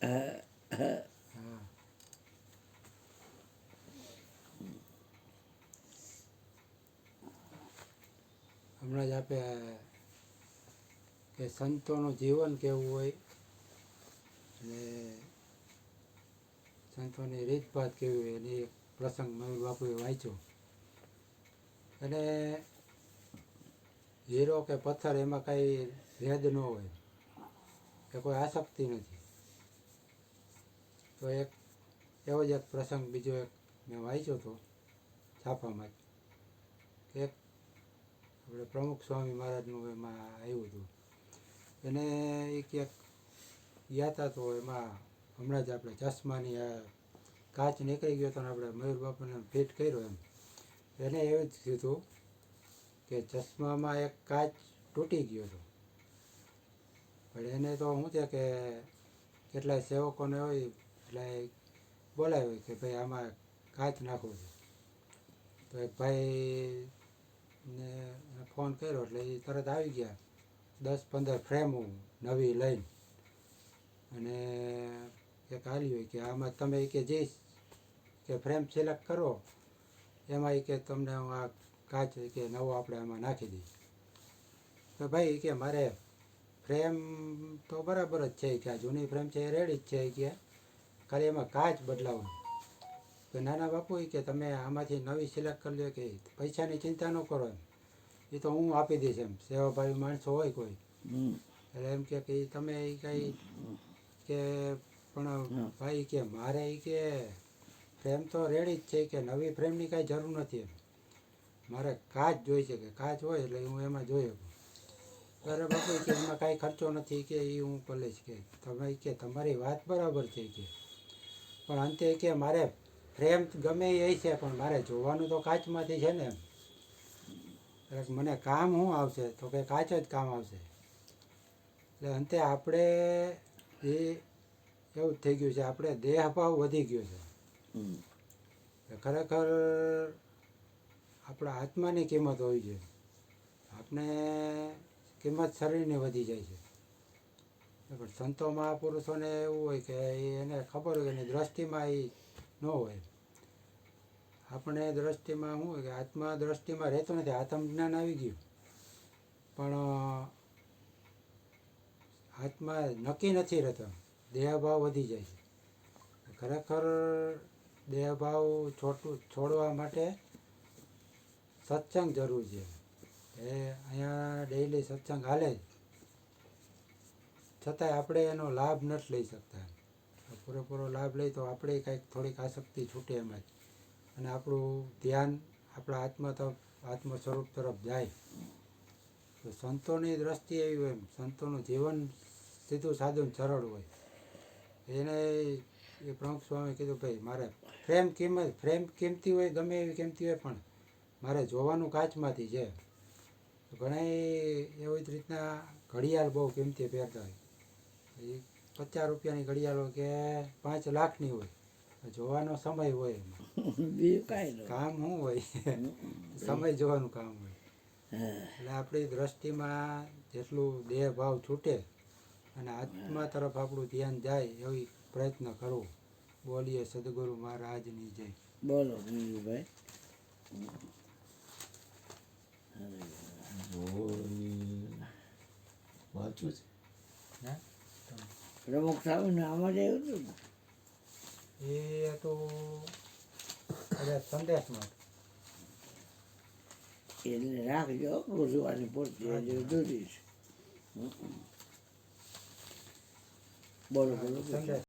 હા હમણાં જ આપણે કે સંતોનું જીવન કેવું હોય અને સંતોની રીતભાત કેવી હોય એની એક પ્રસંગ મયુર બાપુએ વાંચ્યો. અને હીરો કે પથ્થર એમાં કાંઈ ભેદ ન હોય કે કોઈ આસક્તિ નથી. તો એક એવો જ એક પ્રસંગ બીજો એક મેં વાંચ્યો હતો છાપામાં જ. એક આપણે પ્રમુખ સ્વામી મહારાજનું એમાં આવ્યું હતું. એને એ ક્યાંક ગયા હતા તો એમાં હમણાં જ આપણે ચશ્માની કાચ નીકળી ગયો હતો ને આપણે મયુર બાપુને ફિટ કર્યો એમ. એને એવું જ કીધું કે ચશ્મામાં એક કાચ તૂટી ગયો હતો. પણ એને તો શું છે કે કેટલાય સેવકોને હોય એટલે બોલાવ્યો કે ભાઈ આમાં કાચ નાખવો છે. તો એક ભાઈને ફોન કર્યો એટલે એ તરત આવી ગયા 10-15 ફ્રેમ નવી લઈને. અને એક હાલી હોય કે આમાં તમે કે જે કે ફ્રેમ સિલેક્ટ કરો એમાં કે તમને આ કાચ કે નવો આપણે આમાં નાખી દઈએ. તો ભાઈ કે મારે ફ્રેમ તો બરાબર જ છે કે આ જૂની ફ્રેમ છે એ રેડી જ છે કે ખાલી એમાં કાચ બદલાવું. તો નાના બાપુ કે તમે આમાંથી નવી સિલેક્ટ કરી લો કે પૈસાની ચિંતા ન કરો એમ, એ તો હું આપી દઈશ એમ. સેવાભાવી માણસો હોય કોઈ એટલે એમ કે તમે એ કંઈ કે પણ ભાઈ કે મારે એ કે ફ્રેમ તો રેડી જ છે કે નવી ફ્રેમની કાંઈ જરૂર નથી એમ. મારે કાચ જોઈ છે કે કાચ હોય એટલે હું એમાં જોઈ શકું. અરે બાપુ કે એમાં કાંઈ ખર્ચો નથી કે એ હું કરી લઈશ કે તમે કે તમારી વાત બરાબર છે કે પણ અંતે કે મારે ફ્રેમ ગમે એ છે પણ મારે જોવાનું તો કાચમાંથી છે ને એમ. મને કામ શું આવશે તો કે કાચ જ કામ આવશે. એટલે અંતે આપણે એ એવું જ થઈ ગયું છે, આપણે દેહભાવ વધી ગયો છે. ખરેખર આપણા આત્માની કિંમત હોવી જોઈએ. આપણે કિંમત શરીરની વધી જાય છે. પણ સંતો મહાપુરુષોને એવું હોય કે એને ખબર હોય એની દ્રષ્ટિમાં એ ન હોય. આપણે દ્રષ્ટિમાં શું હોય કે આત્મા દ્રષ્ટિમાં રહેતો નથી. આત્મજ્ઞાન આવી ગયું પણ આત્મા નક્કી નથી રહેતો, દેહભાવ વધી જાય છે. ખરેખર દેહભાવ છોડવા માટે સત્સંગ જરૂર છે. એ અહીંયા ડેઈલી સત્સંગ હાલે જ છતાંય આપણે એનો લાભ નથી લઈ શકતા. પૂરેપૂરો લાભ લઈ તો આપણે કાંઈક થોડીક આસક્તિ છૂટે એમાં જ અને આપણું ધ્યાન આપણા આત્મ સ્વરૂપ તરફ જાય. તો સંતોની દ્રષ્ટિ એવી હોય, સંતોનું જીવન સીધું સાદું સરળ હોય. એને એ પ્રમુખ સ્વામી કીધું ભાઈ મારે ફ્રેમ કિંમતી હોય ગમે એવી કિંમતી હોય પણ મારે જોવાનું કાચમાંથી છે. ઘણા એવી જ રીતના ઘડિયાળ બહુ કિંમતી પહેરતા હોય. એ 50 રૂપિયાની ઘડિયાળ હોય કે 5 લાખની હોય, જોવાનો સમય હોય એમાં કામ શું હોય સમય જોવાનું કામ હોય. એટલે આપણી દ્રષ્ટિમાં જેટલું દેહભાવ છૂટે અને આત્મા તરફ આપણું ધ્યાન જાય એવી પ્રયત્ન કરવો. બોલીએ સદગુરુ મહારાજની જય. બોલો ભાઈ. વાંચું છે પ્રમુખ સ્વામીને આમાં જ આવ્યું હતું ને એ તો સંદેશમાં એટલે રાખજો ગુરુવારની પૂરતી દૂરી છે. બોલો બોલો.